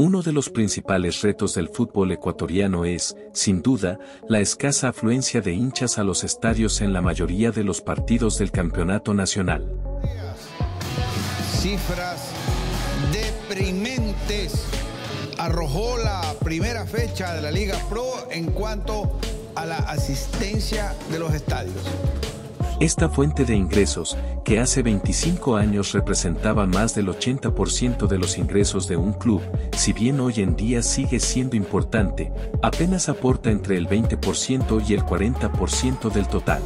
Uno de los principales retos del fútbol ecuatoriano es, sin duda, la escasa afluencia de hinchas a los estadios en la mayoría de los partidos del campeonato nacional. Cifras deprimentes arrojó la primera fecha de la Liga Pro en cuanto a la asistencia de los estadios. Esta fuente de ingresos, que hace 25 años representaba más del 80% de los ingresos de un club, si bien hoy en día sigue siendo importante, apenas aporta entre el 20% y el 40% del total.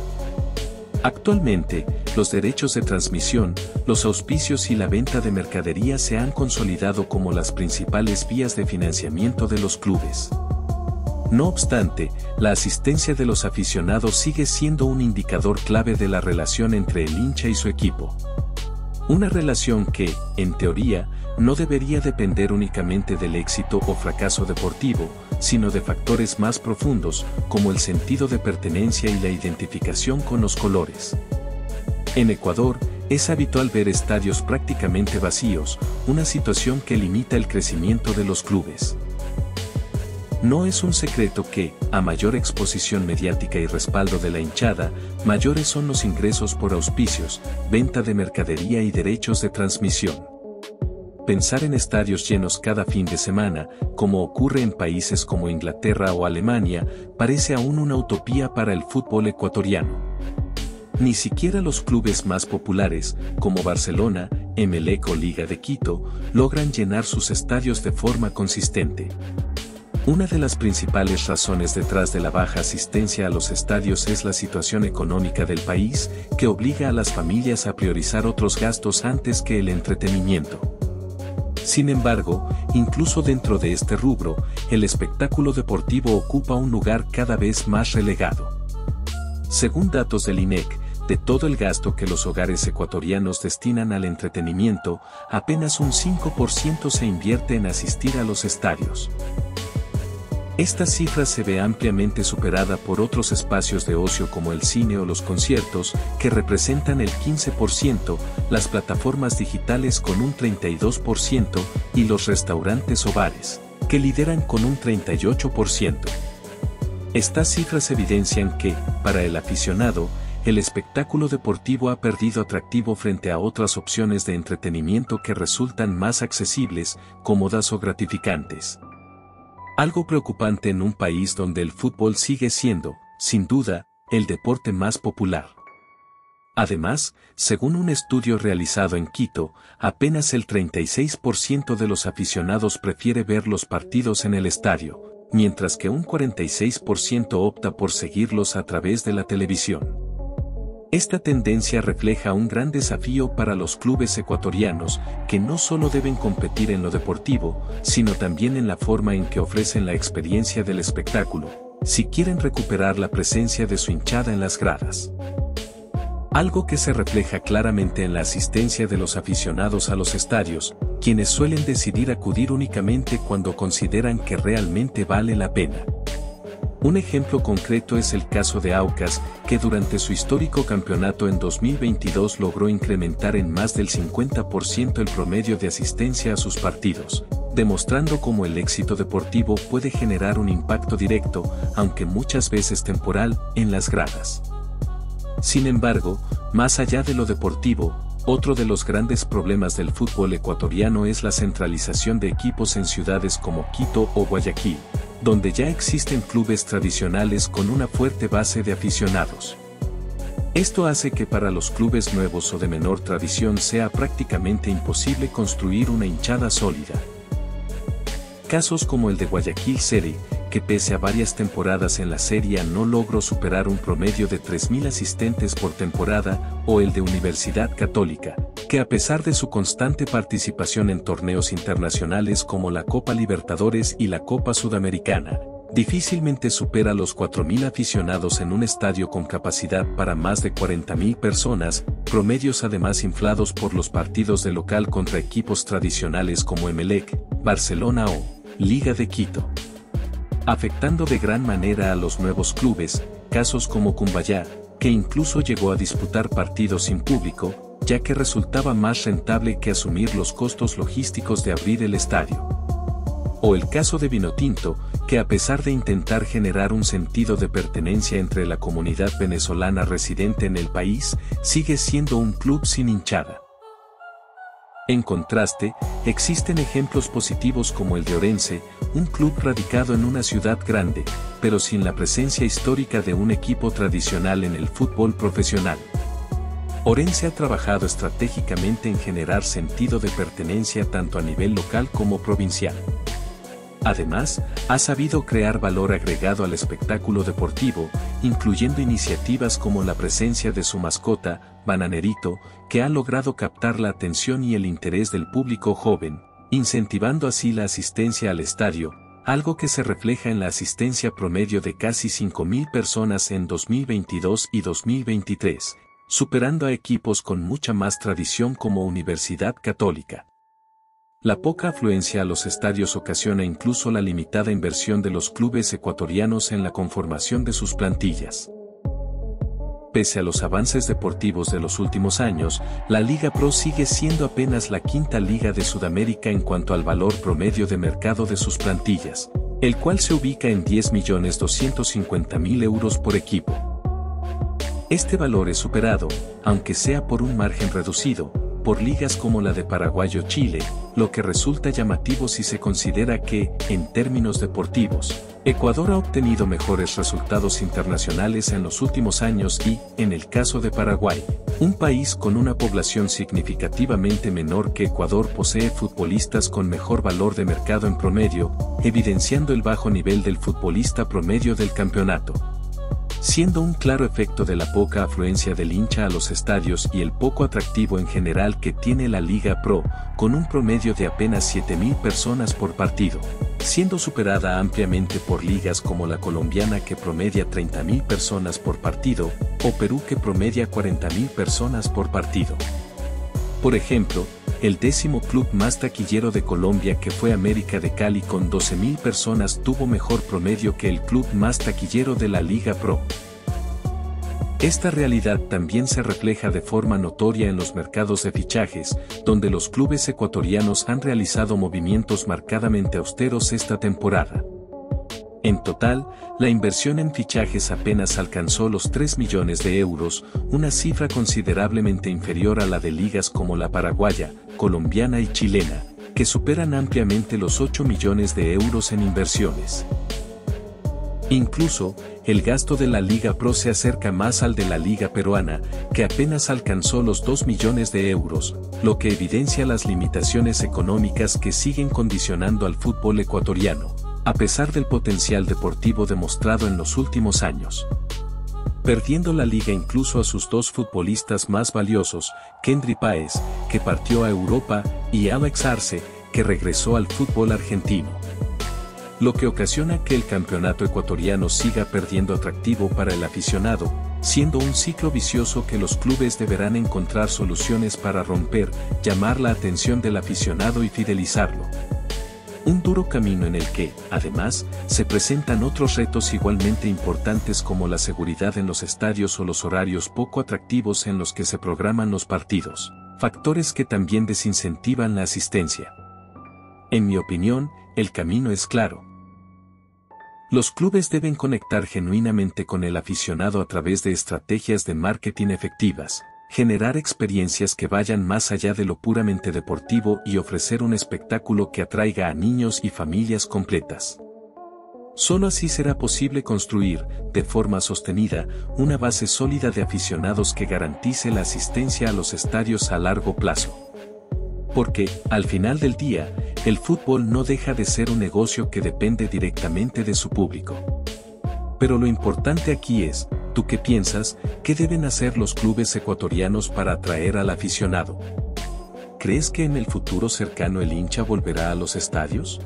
Actualmente, los derechos de transmisión, los auspicios y la venta de mercadería se han consolidado como las principales vías de financiamiento de los clubes. No obstante, la asistencia de los aficionados sigue siendo un indicador clave de la relación entre el hincha y su equipo. Una relación que, en teoría, no debería depender únicamente del éxito o fracaso deportivo, sino de factores más profundos, como el sentido de pertenencia y la identificación con los colores. En Ecuador, es habitual ver estadios prácticamente vacíos, una situación que limita el crecimiento de los clubes. No es un secreto que, a mayor exposición mediática y respaldo de la hinchada, mayores son los ingresos por auspicios, venta de mercadería y derechos de transmisión. Pensar en estadios llenos cada fin de semana, como ocurre en países como Inglaterra o Alemania, parece aún una utopía para el fútbol ecuatoriano. Ni siquiera los clubes más populares, como Barcelona, Emelec o Liga de Quito, logran llenar sus estadios de forma consistente. Una de las principales razones detrás de la baja asistencia a los estadios es la situación económica del país, que obliga a las familias a priorizar otros gastos antes que el entretenimiento. Sin embargo, incluso dentro de este rubro, el espectáculo deportivo ocupa un lugar cada vez más relegado. Según datos del INEC, de todo el gasto que los hogares ecuatorianos destinan al entretenimiento, apenas un 5% se invierte en asistir a los estadios. Esta cifra se ve ampliamente superada por otros espacios de ocio como el cine o los conciertos, que representan el 15%, las plataformas digitales con un 32% y los restaurantes o bares, que lideran con un 38%. Estas cifras evidencian que, para el aficionado, el espectáculo deportivo ha perdido atractivo frente a otras opciones de entretenimiento que resultan más accesibles, cómodas o gratificantes. Algo preocupante en un país donde el fútbol sigue siendo, sin duda, el deporte más popular. Además, según un estudio realizado en Quito, apenas el 36% de los aficionados prefiere ver los partidos en el estadio, mientras que un 46% opta por seguirlos a través de la televisión. Esta tendencia refleja un gran desafío para los clubes ecuatorianos, que no solo deben competir en lo deportivo, sino también en la forma en que ofrecen la experiencia del espectáculo, si quieren recuperar la presencia de su hinchada en las gradas. Algo que se refleja claramente en la asistencia de los aficionados a los estadios, quienes suelen decidir acudir únicamente cuando consideran que realmente vale la pena. Un ejemplo concreto es el caso de Aucas, que durante su histórico campeonato en 2022 logró incrementar en más del 50% el promedio de asistencia a sus partidos, demostrando cómo el éxito deportivo puede generar un impacto directo, aunque muchas veces temporal, en las gradas. Sin embargo, más allá de lo deportivo, otro de los grandes problemas del fútbol ecuatoriano es la centralización de equipos en ciudades como Quito o Guayaquil, donde ya existen clubes tradicionales con una fuerte base de aficionados. Esto hace que para los clubes nuevos o de menor tradición sea prácticamente imposible construir una hinchada sólida. Casos como el de Guayaquil City, que pese a varias temporadas en la Serie A no logró superar un promedio de 3.000 asistentes por temporada, o el de Universidad Católica, que a pesar de su constante participación en torneos internacionales como la Copa Libertadores y la Copa Sudamericana, difícilmente supera los 4.000 aficionados en un estadio con capacidad para más de 40.000 personas, promedios además inflados por los partidos de local contra equipos tradicionales como Emelec, Barcelona o Liga de Quito. Afectando de gran manera a los nuevos clubes, casos como Cumbayá, que incluso llegó a disputar partidos sin público, ya que resultaba más rentable que asumir los costos logísticos de abrir el estadio. O el caso de Vinotinto, que a pesar de intentar generar un sentido de pertenencia entre la comunidad venezolana residente en el país, sigue siendo un club sin hinchada. En contraste, existen ejemplos positivos como el de Orense, un club radicado en una ciudad grande, pero sin la presencia histórica de un equipo tradicional en el fútbol profesional. Orense ha trabajado estratégicamente en generar sentido de pertenencia tanto a nivel local como provincial. Además, ha sabido crear valor agregado al espectáculo deportivo, incluyendo iniciativas como la presencia de su mascota, Bananerito, que ha logrado captar la atención y el interés del público joven, incentivando así la asistencia al estadio, algo que se refleja en la asistencia promedio de casi 5.000 personas en 2022 y 2023, superando a equipos con mucha más tradición como Universidad Católica. La poca afluencia a los estadios ocasiona incluso la limitada inversión de los clubes ecuatorianos en la conformación de sus plantillas. Pese a los avances deportivos de los últimos años, la Liga Pro sigue siendo apenas la quinta liga de Sudamérica en cuanto al valor promedio de mercado de sus plantillas, el cual se ubica en 10.250.000 euros por equipo. Este valor es superado, aunque sea por un margen reducido, por ligas como la de Paraguay o Chile, lo que resulta llamativo si se considera que, en términos deportivos, Ecuador ha obtenido mejores resultados internacionales en los últimos años y, en el caso de Paraguay, un país con una población significativamente menor que Ecuador posee futbolistas con mejor valor de mercado en promedio, evidenciando el bajo nivel del futbolista promedio del campeonato. Siendo un claro efecto de la poca afluencia del hincha a los estadios y el poco atractivo en general que tiene la Liga Pro, con un promedio de apenas 7.000 personas por partido, siendo superada ampliamente por ligas como la colombiana que promedia 30.000 personas por partido, o Perú que promedia 40.000 personas por partido. Por ejemplo, el 10º club más taquillero de Colombia que fue América de Cali con 12.000 personas tuvo mejor promedio que el club más taquillero de la Liga Pro. Esta realidad también se refleja de forma notoria en los mercados de fichajes, donde los clubes ecuatorianos han realizado movimientos marcadamente austeros esta temporada. En total, la inversión en fichajes apenas alcanzó los 3 millones de euros, una cifra considerablemente inferior a la de ligas como la paraguaya, colombiana y chilena, que superan ampliamente los 8 millones de euros en inversiones. Incluso, el gasto de la Liga Pro se acerca más al de la Liga Peruana, que apenas alcanzó los 2 millones de euros, lo que evidencia las limitaciones económicas que siguen condicionando al fútbol ecuatoriano, a pesar del potencial deportivo demostrado en los últimos años. Perdiendo la liga incluso a sus dos futbolistas más valiosos, Kendry Páez, que partió a Europa, y Alex Arce, que regresó al fútbol argentino. Lo que ocasiona que el campeonato ecuatoriano siga perdiendo atractivo para el aficionado, siendo un ciclo vicioso que los clubes deberán encontrar soluciones para romper, llamar la atención del aficionado y fidelizarlo. Un duro camino en el que, además, se presentan otros retos igualmente importantes como la seguridad en los estadios o los horarios poco atractivos en los que se programan los partidos, factores que también desincentivan la asistencia. En mi opinión, el camino es claro. Los clubes deben conectar genuinamente con el aficionado a través de estrategias de marketing efectivas, generar experiencias que vayan más allá de lo puramente deportivo y ofrecer un espectáculo que atraiga a niños y familias completas. Solo así será posible construir, de forma sostenida, una base sólida de aficionados que garantice la asistencia a los estadios a largo plazo. Porque, al final del día, el fútbol no deja de ser un negocio que depende directamente de su público. Pero lo importante aquí es, ¿tú qué piensas? ¿Qué deben hacer los clubes ecuatorianos para atraer al aficionado? ¿Crees que en el futuro cercano el hincha volverá a los estadios?